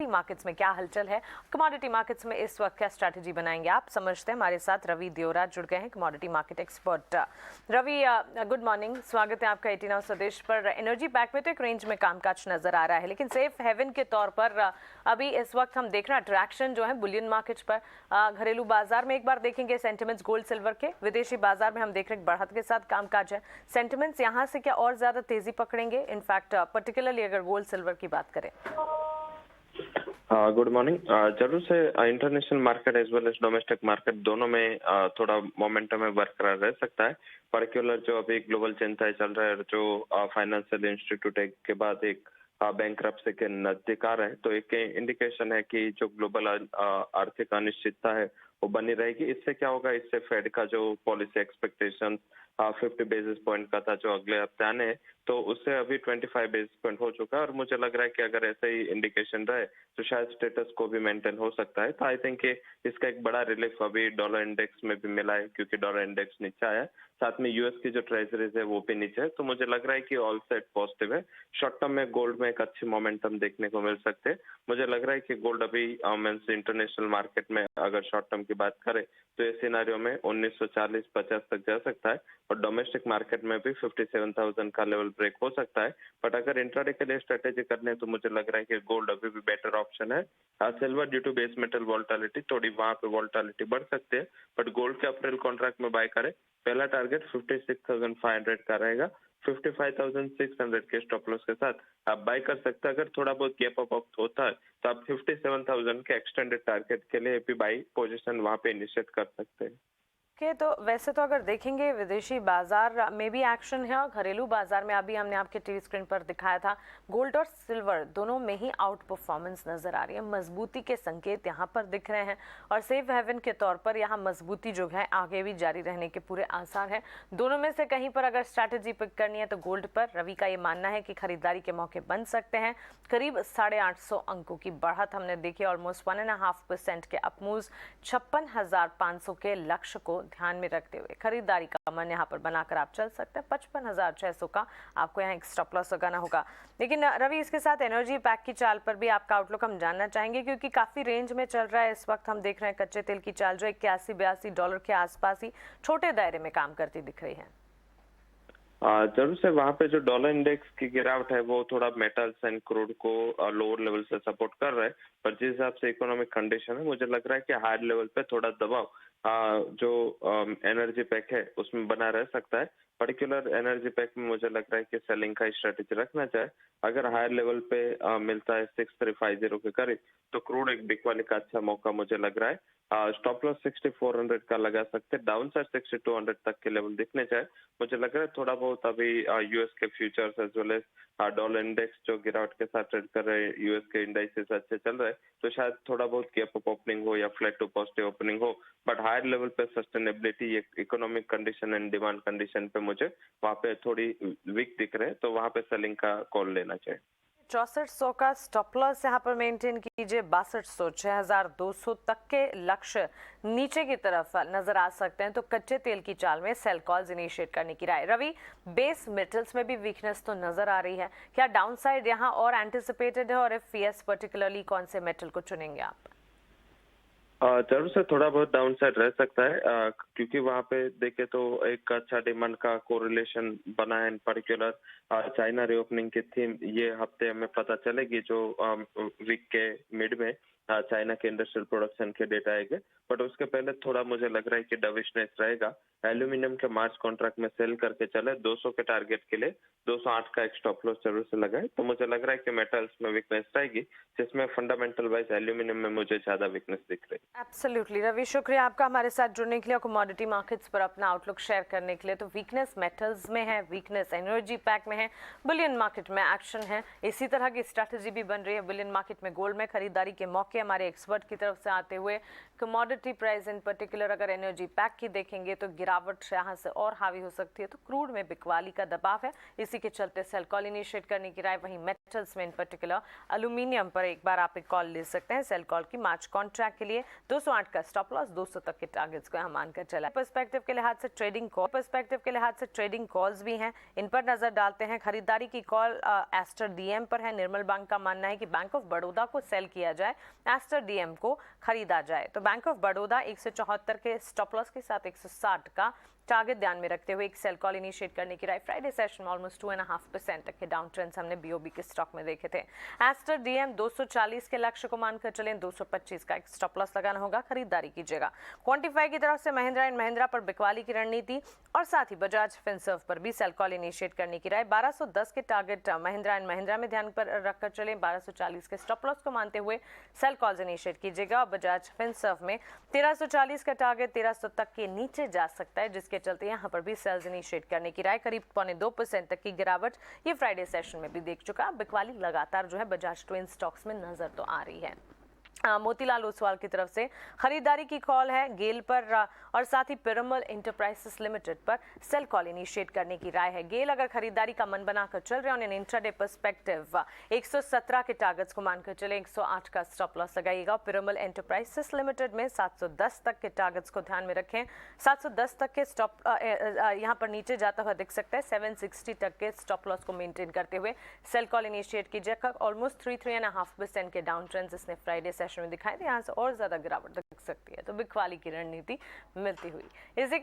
Markets में क्या हलचल है, कमोडिटी मार्केट्स में इस वक्त क्या स्ट्रैटेजी बनाएंगे, आप समझते हैं। हमारे साथ रवि देवरा जुड़ गए हैं, commodity market expert. Ravi, good morning, स्वागत है आपका 18 आवर स्वदेश पर। एनर्जी पैक में तो एक रेंज में कामकाज नजर आ रहा है, लेकिन सेफ हेवन के तौर पर अभी इस वक्त हम देख रहे हैं अट्रैक्शन जो है बुलियन मार्केट्स पर। घरेलू बाजार में एक बार देखेंगे सेंटिमेंट्स गोल्ड सिल्वर के, विदेशी बाजार में हम देख रहे हैं बढ़त के साथ कामकाज है। सेंटिमेंट्स यहाँ से क्या और ज्यादा तेजी पकड़ेंगे, इनफैक्ट पर्टिकुलरली अगर गोल्ड सिल्वर की बात करें? Good morning. जरूर से international market as well as domestic market दोनों में थोड़ा मोमेंटम में बरकरार रह सकता है। पर्टिकुलर जो अभी ग्लोबल चिंताएं चल रहा है, जो फाइनेंशियल इंस्टीट्यूट के बाद एक बैंकरप्सी के नजदीक आ रहा है, तो एक इंडिकेशन है कि जो ग्लोबल आर्थिक अनिश्चितता है वो बनी रहेगी। इससे क्या होगा, इससे फेड का जो पॉलिसी एक्सपेक्टेशन 50 बेसिस पॉइंट का था जो अगले हफ्ते आने हैं, तो उससे अभी 25 बेसिस पॉइंट हो चुका है। और मुझे लग रहा है कि अगर ऐसे ही इंडिकेशन रहे तो शायद स्टेटस को भी मेंटेन हो सकता है। तो आई थिंक इसका एक बड़ा रिलीफ अभी डॉलर इंडेक्स में भी मिला है, क्योंकि डॉलर इंडेक्स नीचे आया है, साथ में यूएस की जो ट्रेजरीज है वो भी नीचे है। तो मुझे लग रहा है कि ऑल सेट पॉजिटिव है। शॉर्ट टर्म में गोल्ड में एक अच्छी मोमेंटम देखने को मिल सकते हैं। मुझे लग रहा है कि गोल्ड अभी मींस इंटरनेशनल मार्केट में अगर शॉर्ट टर्म की बात करें तो इस सिनेरियो में 1940-50 तक जा सकता है, और डोमेस्टिक मार्केट में भी 57,000 का लेवल ब्रेक हो सकता है। बट अगर इंट्राडे के लिए स्ट्रेटेजी करने तो मुझे लग रहा है कि गोल्ड अभी भी बेटर ऑप्शन है। Silver due to base metal volatility थोड़ी वहां पे वोलेटिलिटी बढ़ सकती है, बट गोल्ड के अप्रैल कॉन्ट्रैक्ट में बाय करें। पहला टारगेट 56,500 का रहेगा। 55,600 के स्टॉप लॉस के साथ आप बाय कर सकते हैं। अगर थोड़ा बहुत गैप अप होता है तो आप 57,000 के एक्सटेंडेड टारगेट के लिए भी बाई पोजीशन वहां पे इनिशिएट कर सकते हैं। तो वैसे तो अगर देखेंगे विदेशी बाजार में भी एक्शन है और घरेलू बाजार में अभी हमने आपके टीवी स्क्रीन पर दिखाया था, गोल्ड और सिल्वर दोनों में ही आउट परफॉर्मेंस नजर आ रही है। मजबूती के संकेत यहाँ पर दिख रहे हैं और सेफ हेवन के तौर पर यहाँ मजबूती जो है आगे भी जारी रहने के पूरे आसार हैं। दोनों में से कहीं पर अगर स्ट्रैटेजी पिक करनी है तो गोल्ड पर रवि का ये मानना है कि खरीदारी के मौके बन सकते हैं। करीब 850 अंकों की बढ़त हमने देखी, ऑलमोस्ट 1.5% के अपमूव 56,500 के लक्ष्य को ध्यान में रखते हुए खरीदारी का मन यहाँ पर बनाकर आप चल सकते हैं। 55,600 का आपको यहाँ एक स्टॉप लॉस लगाना होगा। लेकिन रवि, इसके साथ एनर्जी पैक की चाल पर भी आपका आउटलुक हम जानना चाहेंगे, क्योंकि काफी रेंज में चल रहा है इस वक्त। हम देख रहे हैं कच्चे तेल की चाल जो 81-82 डॉलर के आसपास ही छोटे दायरे में काम करती दिख रही है। जरूर से वहां पे जो डॉलर इंडेक्स की गिरावट है वो थोड़ा मेटल्स एंड क्रूड को लोअर लेवल से सपोर्ट कर रहा है, पर जिस हिसाब से इकोनॉमिक कंडीशन है मुझे लग रहा है कि हायर लेवल पे थोड़ा दबाव जो एनर्जी पैक है उसमें बना रह सकता है। पर्टिकुलर एनर्जी पैक में मुझे लग रहा है कि सेलिंग का स्ट्रेटेजी रखना चाहे। अगर हायर लेवल पे मिलता है 6350 के करीब तो क्रूड एक बिकवाली का अच्छा मौका मुझे लग रहा है। स्टॉप लॉस 6400 का लगा सकते हैं। डाउन साइड 6200 तक के लेवल दिखने चाहे। मुझे लग रहा है थोड़ा बहुत अभी यूएस के futures as well as dollar index जो गिरावट के साथ ट्रेड कर रहे हैं, यूएस के इंडाइसेस अच्छे चल रहे हैं, तो शायद थोड़ा बहुत गैप अप ओपनिंग हो या फ्लैट टू पॉजिटिव ओपनिंग हो, बट हायर लेवल पे sustainability, economic condition and demand condition पे मुझे वहाँ पे थोड़ी वीक दिख रहे हैं, तो वहाँ पे सेलिंग का कॉल लेना चाहिए। 6400 का स्टॉप लॉस यहाँ पर मेंटेन कीजिए। 6200 6200 तक के लक्ष्य नीचे की तरफ नजर आ सकते हैं, तो कच्चे तेल की चाल में सेल कॉल्स इनिशिएट करने की राय। रवि, बेस मेटल्स में भी वीकनेस तो नजर आ रही है, क्या डाउनसाइड यहाँ और एंटिसिपेटेड है, और इफ यस पर्टिकुलरली कौन से मेटल को चुनेंगे आप? जरूर से थोड़ा बहुत डाउन साइड रह सकता है, क्योंकि वहाँ पे देखे तो एक अच्छा डिमांड का कोरिलेशन बना है। इन पर्टिकुलर चाइना रीओपनिंग की थीम ये हफ्ते हमें पता चलेगी, जो वीक के मिड में चाइना के इंडस्ट्रियल प्रोडक्शन के डेटा आएंगे, बट उसके पहले थोड़ा मुझे लग रहा है कि डविशनेस रहेगा। एल्यूमिनियम के मार्च कॉन्ट्रैक्ट में सेल करके चले 200 के टारगेट के लिए 208 का एक स्टॉप लॉस जरूर से लगाए। तो मुझे लग रहा है कि मेटल्स में वीकनेस रहेगी, जिसमें फंडामेंटल वाइज एल्यूमिनियम में मुझे ज्यादा वीकनेस दिख रही है। एब्सोल्युटली रवि, शुक्रिया आपका हमारे साथ जुड़ने के लिए, कमोडिटी मार्केट्स पर अपना आउटलुक शेयर करने के लिए। तो वीकनेस मेटल्स में है, वीकनेस एनर्जी पैक में है, बुलियन मार्केट में एक्शन है, इसी तरह की स्ट्रैटेजी भी बन रही है। बुलियन मार्केट में गोल्ड में खरीदारी के मौके के हमारे एक्सपर्ट की तरफ से आते हुए कमोडिटी प्राइस इन पर्टिकुलर अगर एनर्जी पैक की देखेंगे तो गिरावट यहाँ से और हावी हो सकती है। तो क्रूड में बिकवाली का दबाव है, इसी के चलते सेल कॉल इनिशिएट करने की राय। वहीं मेटल्स में इन पर्टिकुलर एल्यूमिनियम पर एक बार आप एक कॉल ले सकते हैं सेल कॉल की। मार्च कॉन्ट्रैक्ट के लिए 208 का स्टॉप लॉस, 200 तक के टारगेट्स को हम मानकर चला। पर्सपेक्टिव के लिहाज से ट्रेडिंग कॉल्स भी हैं, इन पर नजर डालते हैं। खरीदारी की कॉल एस्टर डीएम पर है। निर्मल बैंक का मानना है कि बैंक ऑफ बड़ौदा को सेल किया जाए, एस्टर डीएम को खरीदा जाए। तो बैंक ऑफ बड़ौदा 174 के स्टॉप लॉस के साथ 160 का टारगेट ध्यान में रखते हुए एक सेल कॉल इनिशिएट करने की राय। फ्राइडे सेशन में ऑलमोस्ट 2.5% तक के डाउन ट्रेंड्स हमने बीओबी के स्टॉक में देखे थे। एस्टर डीएम 240 के लक्ष्य को मानकर चलें, 225 का एक स्टॉप लॉस लगाना होगा, खरीदारी कीजिएगा। क्वांटिफाई की तरफ से महिंद्रा एंड महिंद्रा पर बिकवाली की रणनीति और साथ ही बजाज फिनसर्व पर भी सेल कॉल इनिशिएट करने की राय। 1210 के टारगेट महिंद्रा एंड महिंद्रा में ध्यान पर रखकर चलें, 1240 के स्टॉप लॉस को मानते हुए सेल कॉल्स इनिशिएट कीजिएगा। और बजाज फिनसर्व में 1340 का टारगेट 1300 तक के नीचे जा सकता है, जिसके चलते यहां पर भी सेल्स इनिशिएट करने की राय। करीब 0.2% तक की गिरावट ये फ्राइडे सेशन में भी देख चुका। बिकवाली लगातार जो है बजाज ट्विन स्टॉक्स में नजर तो आ रही है। मोतीलाल ओसवाल की तरफ से खरीदारी की कॉल है गेल पर और साथ ही पिरामल इंटरप्राइजेस लिमिटेड पर सेल कॉल इनिशिएट करने की राय है। गेल अगर खरीदारी का मन बनाकर चल रहे हैं ऑन इंट्राडे पर्सपेक्टिव 117 के टारगेट्स को मानकर चले, 108 का स्टॉप लॉस लगाइएगा। पिरामल इंटरप्राइजेस लिमिटेड में 710 तक के टारगेट्स को ध्यान में रखें। 710 तक के स्टॉप यहां पर नीचे जाता हुआ दिख सकता है। 760 तक के स्टॉप लॉस को मेंटेन करते हुए सेल कॉल इनिशिएट कीजिएगा। ऑलमोस्ट 3.5% के डाउन ट्रेंड्स इसने फ्राइडे में दिखाई दे, यहाँ से और ज्यादा गिरावट दिख सकती है। तो बिकवाली की रणनीति मिलती हुई इसी